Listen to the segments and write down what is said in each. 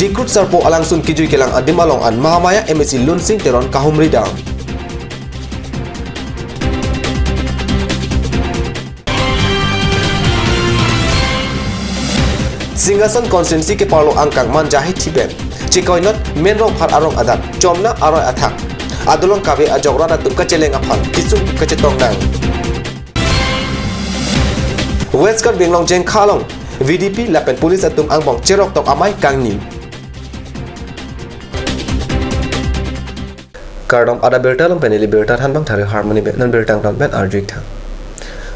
Dikrut sarpo alangsun kijui kelang adimalong an Mahamaya MSC Lunsing Teron Kahumrida. Singasan konstituensi ke parlo angkang manjahit tiben. Cikoinot menrong par arong adat. Comna aroy athak. Adulong kabe ajok rada tum kaceleng aphan. Kisung kacetong nang. Westcott Benglong Jeng Khalong. VDP lapen polis atum angbong cerok tok amai kangni. Kardom ada berta long peneli berta han bang thare harmony ben nan bertang ton ben arjuik thang.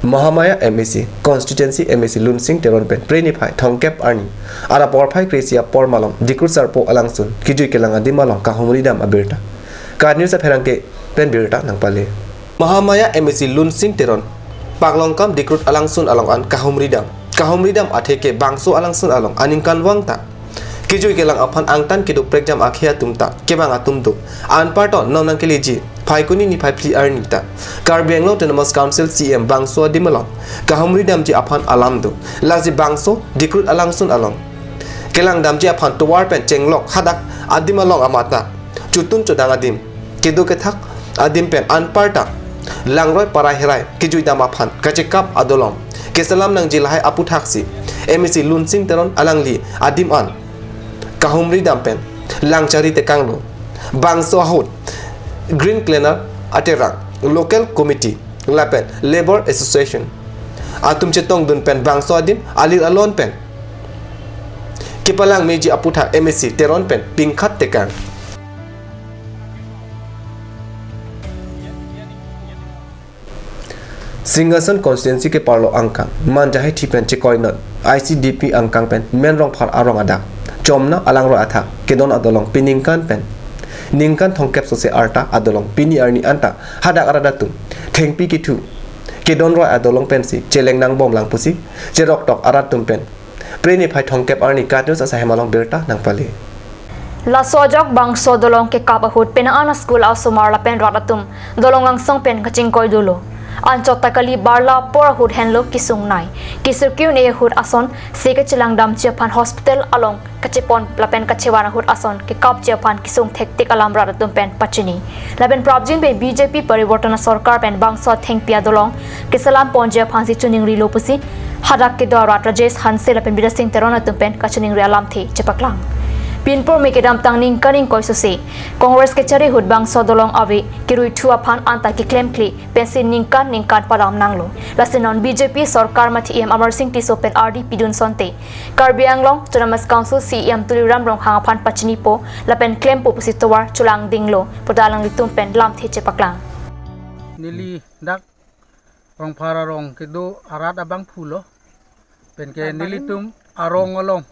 Mahamaya MSC Constituency MSC Lunsing Teron pen Prenipai Thongkep Arni Ara Porpai Kresia Pormalong Dikrut Sarpo Alangsun Kijui Kelanga Dimalong Kahumridam Aberta Kadnir sa Perangke pen Berta nang pale Mahamaya MSC Lunsing Teron Paglongkam Dikrut Alangsun Along an Kahumridam Atheke Bangso Alangsun Along Aningkan Wangta Kijui Kelang Apan Angtan Keduk Pregjam Akhia Tumta Kebang Atumdo Anparto Nonang Keliji Paikuni ni Paipli Arnita Karbiang Autonomous Council CM Bangso Dimalong Kahumridam ji Apan Alamdo Lazi Bangso Dikrut Alangsun Along Kelang Damji Apan Tuwar Pen Chenglok Hadak Adimalong Amata Chutun Chodang Adim Kedu Ketak Adim Pen Anparta Langroy Parahirai Kijui Dam Apan Kachekap Adolong Kesalam Nang Jilahai Aputaksi MSC Lunsing Teron Alangli Adim An Kahumridam Pen Langchari Tekanglo Bangso Ahut Green Cleaner Aterang Local Committee Lapen Labor Association Atum Chetong Dun Pen Bangso Adim Alir Alon Pen Kipalang Meji Aputa MSC Teron Pen Pingkat Tekang Singasan Constituency ke Parlo Angkang Manjahai Tipen Chikoinot ICDP Angkang Pen Menrong Par Arong Adak Chomna Alangro Athak Kedon Adolong Piningkan Pen Ningkan Thongkep Sose Arta Adolong Pini Arni Anta Hadak Aradatum Thengpi Kitu Kedon Roy Adolong Pensi Celeng Nang Bom Lang Pusi Jerok Tok Aratum Pen Preni Pai Thongkep Arni Kadnus Asa Hemalong Berta Nang Pale La sojok bangso dolong ke kapahut penaan school asumar la pen radatum dolong ang song pen kachingkoy dulo Anchot takali barla por hud henlo kisung nai kisur kyu ne hud ason seke chilang dam chepan hospital along kachepon lapen kachewana hud ason ke kap chepan kisung thektik alam radatum pen pachini lapen probjin be BJP paribortana sarkar pen bangso thengpia dolong kisalam ponje phansi chuning rilo pusi hadak ke dora rajesh hanse lapen bidasing terona tumpen kachuning rialam the chepaklang Pinpur Mikidam Tangning Kaning Koisose Congress ke cari hud bang sodolong awe kirui thua phan anta ki claim kli pensin ningkan palam nanglo lasinon BJP sarkar mathi em Amar Singh Tiso pen RD Pidun Sonte Karbi Anglong Autonomous Council CM Tuliram Rong hang phan pachini po lapen claim po pusitowar chulang dinglo podalang litum pen lam the chepaklang Nili dak rong para rong kedo arat abang phulo pen ke nilitum arong along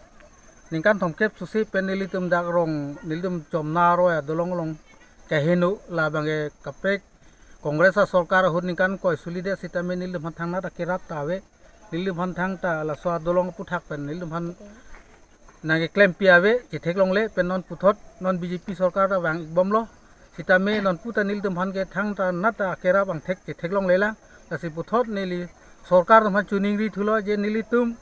Ningkan Thongkep Susi pen nilitum dak rong nilitum Chomna Roy Adolong long kahenu labange kapek Congress sarkar hud ningkan koi sulide sitame nilitum thang na kirat tawe nilitum thang ta la so Adolong puthak pen nilitum nage claim piawe ki theklong le pen non puthot non BJP sarkar ta bang bomlo sitame non puta nilitum ke thang ta nata kera bang theklong lela lasi puthot nili sarkar man chuning ri thulo je nilitum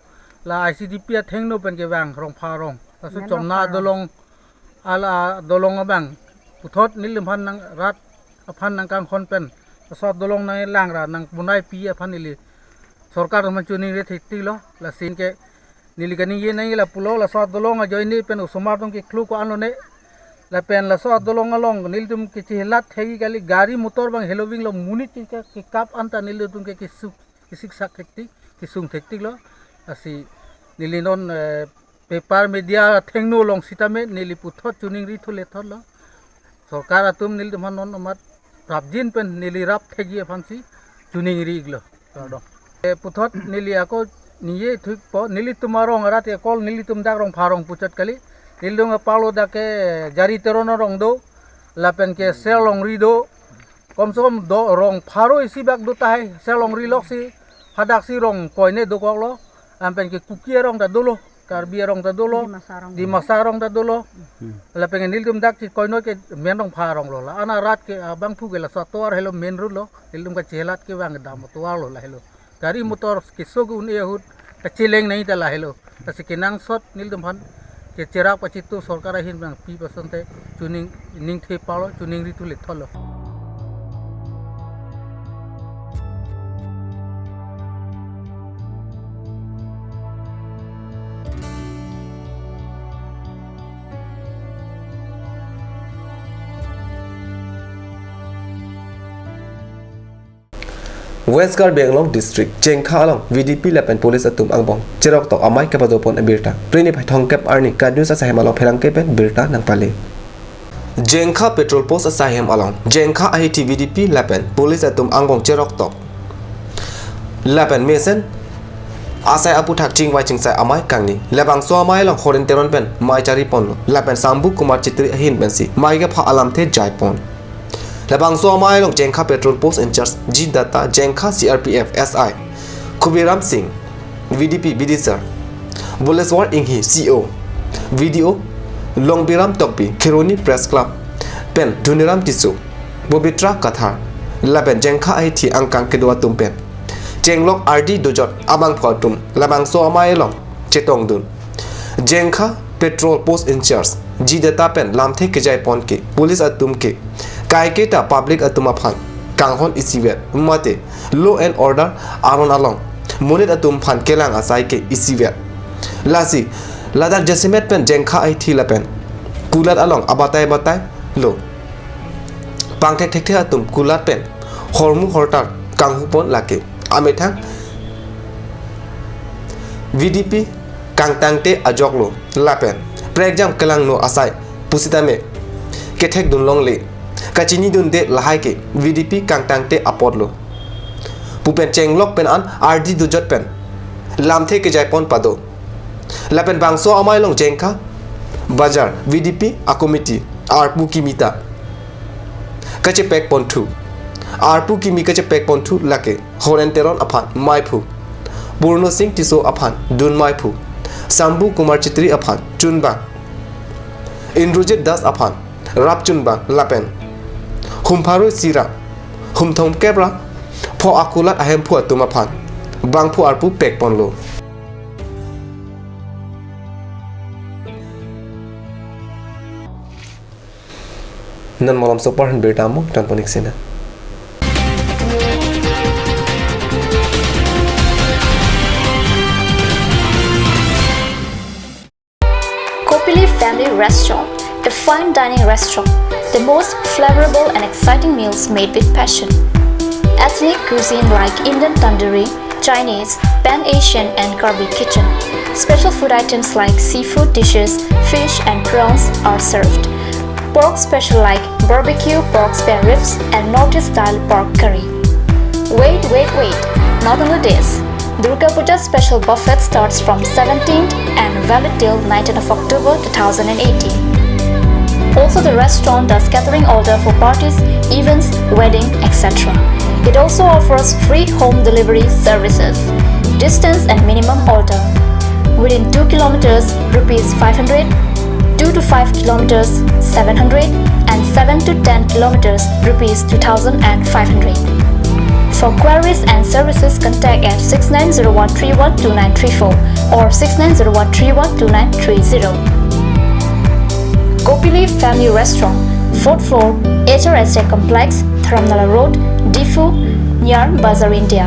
la ICDP a thengno pen ke bang rong pha rong asu chomna dolong ala dolong bang puthot nilim phan nang rat aphan nang kang khon pen so dolong nang lang ra nang bunai pi aphan nili sarkar man chuni re thikti lo la sin ke nili kani ye nang la pulo la so dolong a joini pen usomar tong ke khlu ko anone la pen la so dolong along nil tum ke chilat thegi gali gari motor bang heloving lo munit ke kap anta nil tum ke kisik sak thekti kisung thekti lo asi nilinon paper media thengno long sitame nili puthot tuning ri thole tholo sarkar atum nil manon amat rabjin pen nili rap thegi phansi tuning ri glo do puthot nili ako niye thik po nili tumarong arat e kol nili tum dak rong pharong puchat kali nilung palo dake jari terono rong do lapen ke selong ri do komsom do rong pharo isi bak do tai selong ri lok si hadak si rong koine do kok lo ampen ke kuki rong ta dolo karbi rong ta dolo di masarong ta dolo la pengen nilum dak ki koino ke menrong pharong lo la ana rat ke abang thu gela satwar helo men ru lo nilum ka chelat ke bang dam tuar lo la helo gari motor ki sogu ne hut ta chileng nei ta la helo ta sikinang sot nilum phan ke cerak pacitu sorkar ahin bang pi pasante tuning ning the palo tuning ritu let tholo West Gar Benglong District Jengkha along VDP Lapen Police atum angbong cherok tok amai kapadopon abirta Prini Pai Thong Kep Arni Kadnews asahem along phelang kepen birta nang pale Jengkha Petrol Post asahem along Jengkha IT VDP Lapen Police atum angbong cherok tok Lapen Mesen Asai apu thak ching wai chingsai amai kangni labang so amai long khorin teron pen mai chari pon Lapen Sambu Kumar Chitri ahin bensi mai ga pha alam the jai pon Labang so amai long Jengkha Petrol Post in charge G Data Jengkha CRPF SI Kubiram Singh VDP BDSR Boleswar Inghi CO Video Longbiram Tokpi Kironi Press Club Pen Duniram Tisu Bobitra Kathar Laben Jengkha IT Angkang Kedua Tumpen Jenglok RD Dojot Abang Photum Labang so amai long Chetong Dun Jengkha Petrol Post in charge G Data Pen Lamthe Kejai Ponke Police Atumke Kaiketa public atuma phan kanghon isiwet mate law and order aron along monit atum phan kelang asai ke isiwet lasi ladar jasimet pen Jengkha IT lapen kulat along abatai batai lo pangthek thek the atum kulat pen hormu hortar kanghupon lake amethang VDP kangtangte ajoklo lapen pregjam kelang no asai pusitame kethek dunlong le Kachini dunde lahai ke VDP kangtangte apodlo Pupen chenglok pen an RD dujot pen Lamthe ke jaipon pado Lapen bangso amai long Jengkha Bajar VDP akomiti Arpu kimita Kache pek pontu Arpu kimi kache pek pontu lake Horenteron aphan maipu Burno Singh Tiso aphan dun maipu Sambu Kumar Chitri aphan chunbang Indrujit Das aphan rap chunbang lapen Humparu sira Humthom kebra Po akulat ahem pu atumapan Bang pu arpu pek ponlo Nan malam sopar han bertamu dan ponik sena Kopili Family Restaurant, a fine dining restaurant, the most flavorable and exciting meals made with passion. Ethnic cuisine like Indian tandoori, Chinese, Pan-Asian and Karbi kitchen. Special food items like seafood dishes, fish and prawns are served. Pork special like barbecue pork spare ribs and Northeast style pork curry. Wait! Not only this, Durga Puja special buffet starts from 17th and valid till 19th of October 2018. Also, the restaurant does catering order for parties, events, wedding, etc. It also offers free home delivery services. Distance and minimum order. Within 2 kilometers, rupees 500, 2 to 5 kilometers, 700, and 7 to 10 kilometers, rupees 2,500. For queries and services, contact at 6901312934 or 6901312930. Kopili Family Restaurant, 4th floor, HRSA Complex, Dharamnala Road, Difu, near Bazar, India.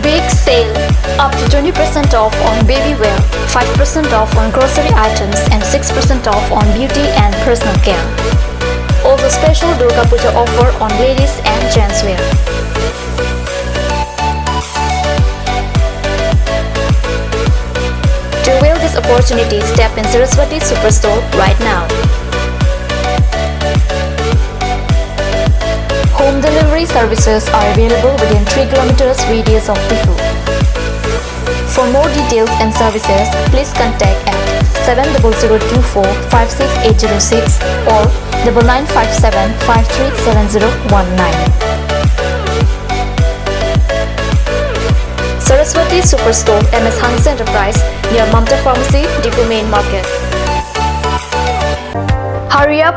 Big sale! Up to 20% off on baby wear, 5% off on grocery items and 6% off on beauty and personal care. Also special Durga Puja offer on ladies and gents wear. To avail this opportunity, step in Saraswati Superstore right now. Home delivery services are available within 3 kilometers radius of Difu. For more details and services, please contact at 70024 56806 or 9957 537019. Saraswati Superstore, MS Hans Enterprise, near Mamta Pharmacy, Difu Main Market. Hurry up!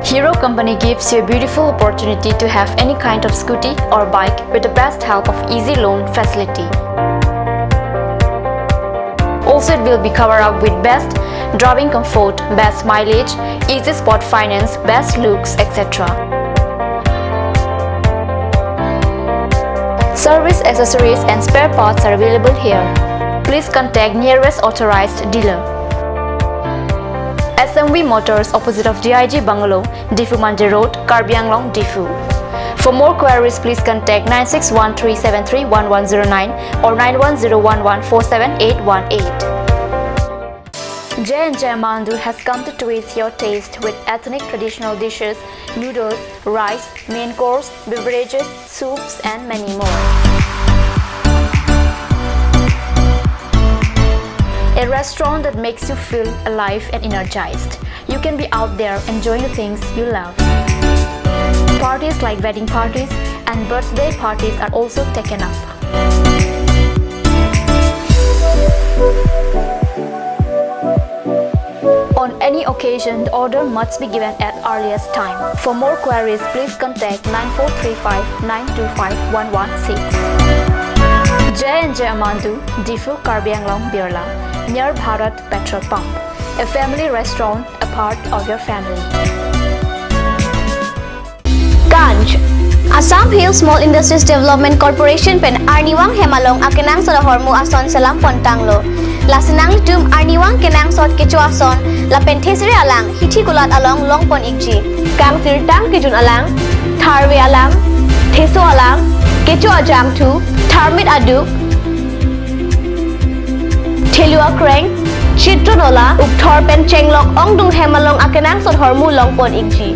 Hero Company gives you a beautiful opportunity to have any kind of scooty or bike with the best help of easy loan facility. Also, it will be covered up with best driving comfort, best mileage, easy spot finance, best looks, etc. Service accessories and spare parts are available here. Please contact nearest authorized dealer. SMV Motors opposite of DIG Bungalow, Difu Manje Road, Karbi Anglong, Difu. For more queries, please contact 9613731109 or 9101147818. J&J Mandu has come to twist your taste with ethnic traditional dishes, noodles, rice, main course, beverages, soups and many more. A restaurant that makes you feel alive and energized. You can be out there enjoying the things you love. Parties like wedding parties and birthday parties are also taken up. On any occasion, the order must be given at earliest time. For more queries, please contact 9435-925-116. J&J Amandu, Difu Karbi Anglong Birla, near Bharat Petrol Pump. A family restaurant, a part of your family. Ganj Assam Hill Small Industries Development Corporation pen Arniwang Hemalong akenang sa hormu ason salam pontanglo. Lasinang litum Arniwang kenang sot kecu ason la pentesri alang hithi kulat along longpon ikji. Kang sirtang kijun alang, tharwe alang, theso alang, kecu ajam tu, tharmit aduk, thelua kreng, chitronola, ukthor pen chenglok ongdung Hemalong akenang sot hormu longpon ikji.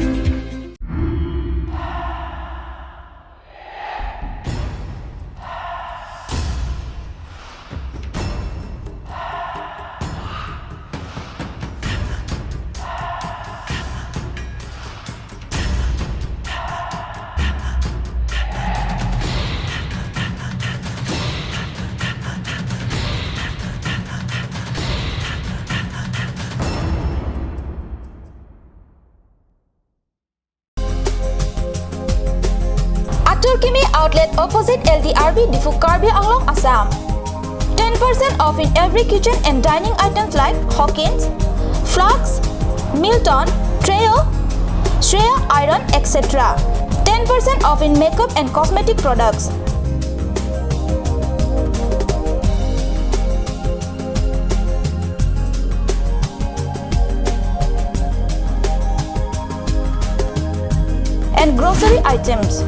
Turkimi outlet opposite LDRB Difu Karbi Anglong, Assam. 10% off in every kitchen and dining items like Hawkins, Flax, Milton, Trail, Shreya Iron, etc. 10% off in makeup and cosmetic products. And grocery items.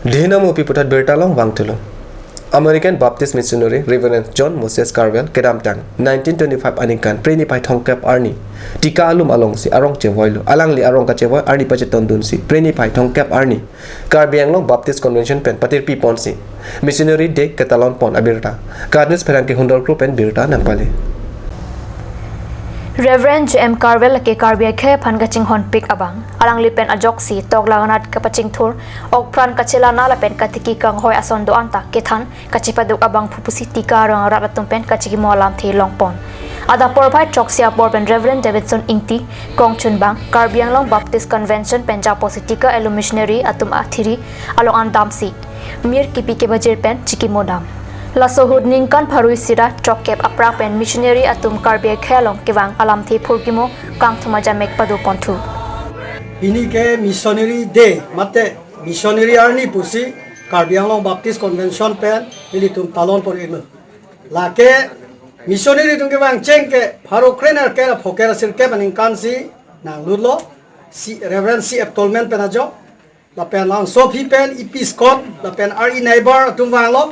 Dina mo piputat bertalong bangtulo. American Baptist Missionary Reverend John Moses Carvel Kedamtang 1925 anikan preni pai thongkap arni tika alum along si arong chevoilo alang li arong ka chevoy arni pacheton dun si preni pai thongkap arni Karbianglong Baptist Convention pen patir pi pon si Missionary Day Ketalon pon abirta Cardinals peran ke hundor group pen birta nangpale Reverend J.M. Carvel ke Karbi khe phan kaching hon pick abang alang lipen ajok si tok langanat ka paching thur ok pran kachela na la pen katiki kang hoi ason do anta kethan kachipaduk abang phupusi tika rang raratum pen kachiki molam the longpon ada porbai choksia por pen Reverend Davidson Ingti Kongchun bang Karbianglong Baptist Convention pen japositika elu missionary atum athiri along andam si mir kipi ke bajir pen chiki modam Lasohud ningkan pharui sira chokep apra pen missionary atum Karbi khelong kewang alam thi phurkimo kang thumaja mek padu ponthu ini ke missionary day mate missionary arni pusi Karbianglong Baptist Convention pen militum talon por inu la ke missionary tung ke bang cheng ke pharo krener ke phokera sir ke baning kansi nang lulo si Reverend C F Tolman pen ajo la pen lang sophie pen ep scott la pen re neighbor tum wang lo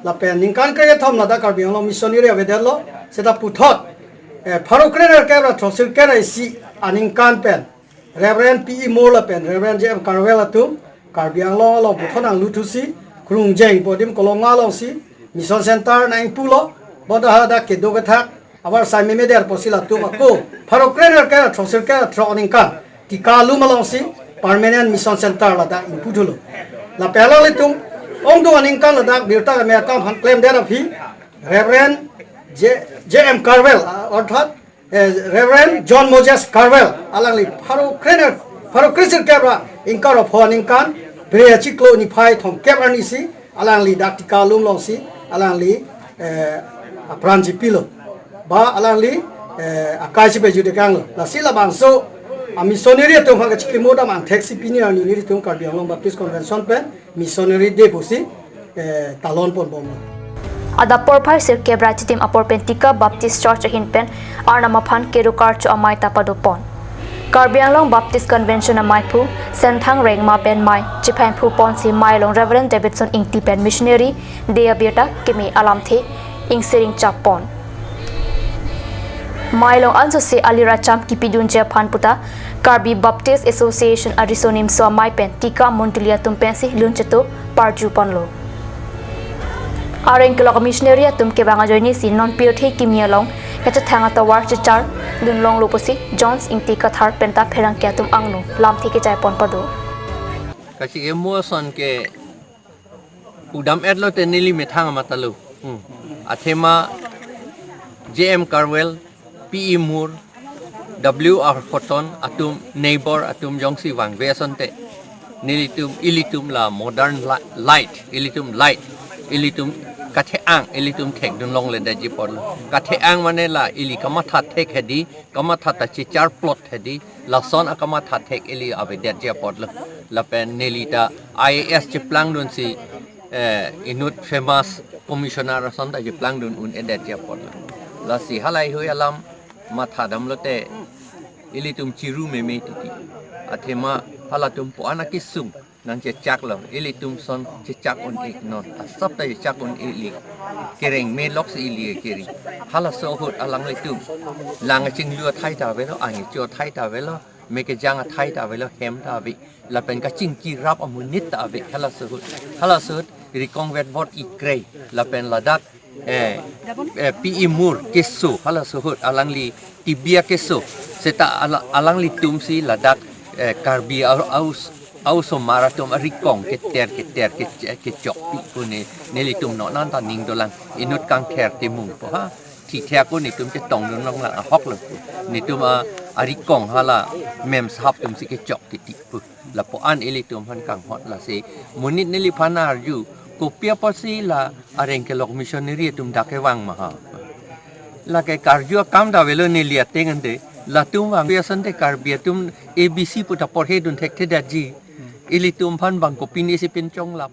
la pen ningkan ke thom na da Karbianglong missionary avedelo seta puthot pharo krener ke ra thosir ke ra si aningkan pen Reverend P.E. Moore la pen Reverend J.M. Carwell atum Karbiang long long buthon ang lutusi krung jeng podim kolonga long si Mission Center na impulo boda hada kedo gathak abar sai meme der posila tum ako pharokren ka thosir ka throning ka ti kalu malong si permanent Mission Center la da imputulo la pela le tum ong do aning kan la da birta me ka han claim der phi Reverend J.M. Carwell অর্থাৎ Reverend John Moses Carwell alangli pharo Christian kebra inkar of hon inkan bre chiklo ni phai thom kebra ni si alangli daktika lum long si alangli apranji pilo ba alangli akashi be jude kang la sila bangso a missionary to phag chikli moda man taxi pini ani ni tum Karbiang long Baptist Convention pe missionary day pusi talon pon bom Ada porphai sir kebra chitim apor pentika Baptist Church hin pen arna maphan kerukar chu amai tapadopon Karbiang long Baptist Convention amai phu senthang reng ma pen mai chiphan phu pon si mai long Reverend Davidson ingti pen missionary dea biata kimi alam the ing sering chapon mai long anso se alira cham kipidun je phan puta Karbi Baptist Association arisonim so mai pen tika montulia tumpen si luncheto parju ponlo Areng kelok missionary atum ke banga joini si non pure the kimia long kacha thanga tawar chichar dun long luposi Jones ingti kathar penta pherang ke atum angno lam thi ke chai pon pado kachi emotion ke udam edlo tenili methang matalu athema JM Carwell PE Moore WR Cotton atum neighbor atum jongsi wang vesonte ilitum la modern light ilitum light ilitum katheang ilitum thek dun long le da ji por katheang mane la ili kamatha thek hedi kamatha ta chi char plot hedi la son akamatha thek ili ave det je por la pen nelita IAS che plang dun si inut famous commissioner son da je plang dun un edet je por la si halai hu alam matha dam lote ilitum chiru meme titi athema halatum po anakisum nang cecak lo ilitum son cecak on ik non asap ta cecak on ili kereng me lok si ili keri hala so hot alang litum lang ching lua thai ta ve lo ai cho thai ta ve lo me ke jang thai ta ve lo hem ta vi la pen ka ching ki rap amun nit ta ve hala so ri convert vot i grey la pen la dak PE Moore keso hala so hot alang li tibia keso seta alang litum si la dak Karbi aus marathon rikong ke chok pi ko ne nelitum no nan ta ning dolang inut kang kher te mung po ha thi thia ko ni tum che tong nong la hok lo ni tum rikong hala mem sap tum si ke chok ti ti pu la po an elitum han kang hot la se munit neli phanar ju ko pia po si la areng ke lok missionary tum da ke wang ma ha la ke karjo kam da velo ne lia tengan de la tum wang pia san te karbia tum ABC puta por he dun thek the da ji ilitum phan bang ko pini si pin chong lap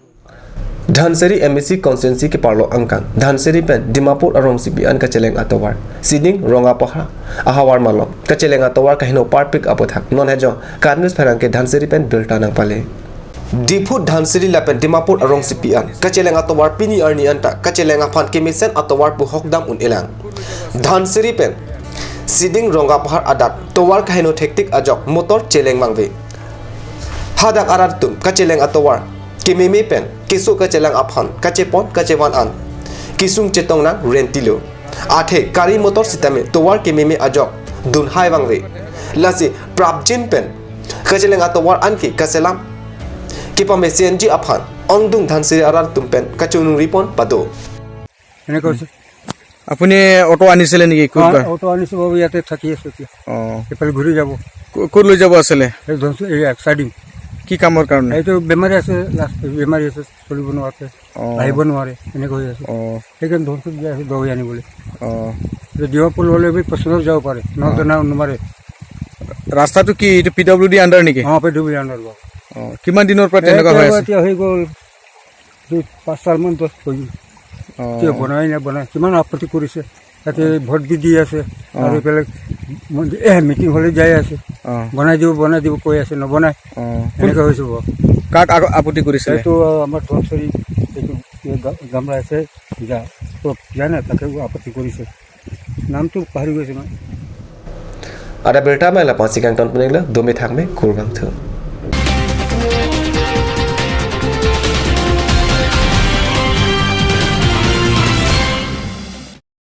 Dhanseri MSC constituency ke parlo angkang Dhanseri pen Dimapur arong sibian ka cheleng atowar siding ronga pahra ahawar malom ka cheleng atowar ka hino parpik apothak non hejo karnus pherang ke Dhanseri pen bilta nang pale Diput Dhanseri lapen Dimapur arong sibian ka cheleng atowar pini arni anta ka cheleng aphan kemisen atowar bu hokdam un elang Dhanseri pen siding ronga pahar adat towar ka hino thektik ajok motor cheleng mangve hadak aratum ka cheleng atowar Kimeme pen kisu ka chelang aphan kachepon kachewan an kisung chetong na rentilo athe kari motor sitame towar kimeme ajok dun hai wangwe lasi prabjin pen kachelang atowar an ki kaselam kipame CNG aphan ongdung Dhanseri arar tumpen kachunung ripon pado এনে কৈছে আপুনি auto আনিছিলে নেকি ক'ত auto আনিছো বাবু ইয়াতে থাকি আছো এতিয়া এফালে ঘূৰি যাব ক'ত লৈ যাব আছিলে এই ধনছো এই এক্সাইডিং কি কামৰ কাৰণে এইটো বেমাৰী আছে বেমাৰী আছে চলিব নোৱাৰে আহিব নোৱাৰে এনেকৈ হৈ আছে সেইকাৰণে ধনছো যাই আছো দৈ আনিবলৈ ডিমাপুৰ হ'লে পচন্দত যাব পাৰে নহ'লে নোৱাৰে ৰাস্তাটো কি এইটো PWD আণ্ডাৰ নেকি PWD আণ্ডাৰ কিমান দিনৰ পৰা তেনেকুৱা হৈ আছে এতিয়া হৈ গ'ল 2-5 সালমান হৈ গ'ল বনাই কিমান আপত্তি কৰিছে তাতে ভোট দি আছে আৰু এইফালে মিটিং হ'লে যাই আছে বনাই দিব কৈ আছে নবনাই এনেকৈ হৈছে কাক আপত্তি কৰিছে এইটো আমাৰ ধনচৰি এইটো গামলা আছে জানে তাকে আপত্তি কৰিছে নামটো পাহৰি গৈছে মই ada berta mai la pasi kang ton puneng la domi thang me kurgang thu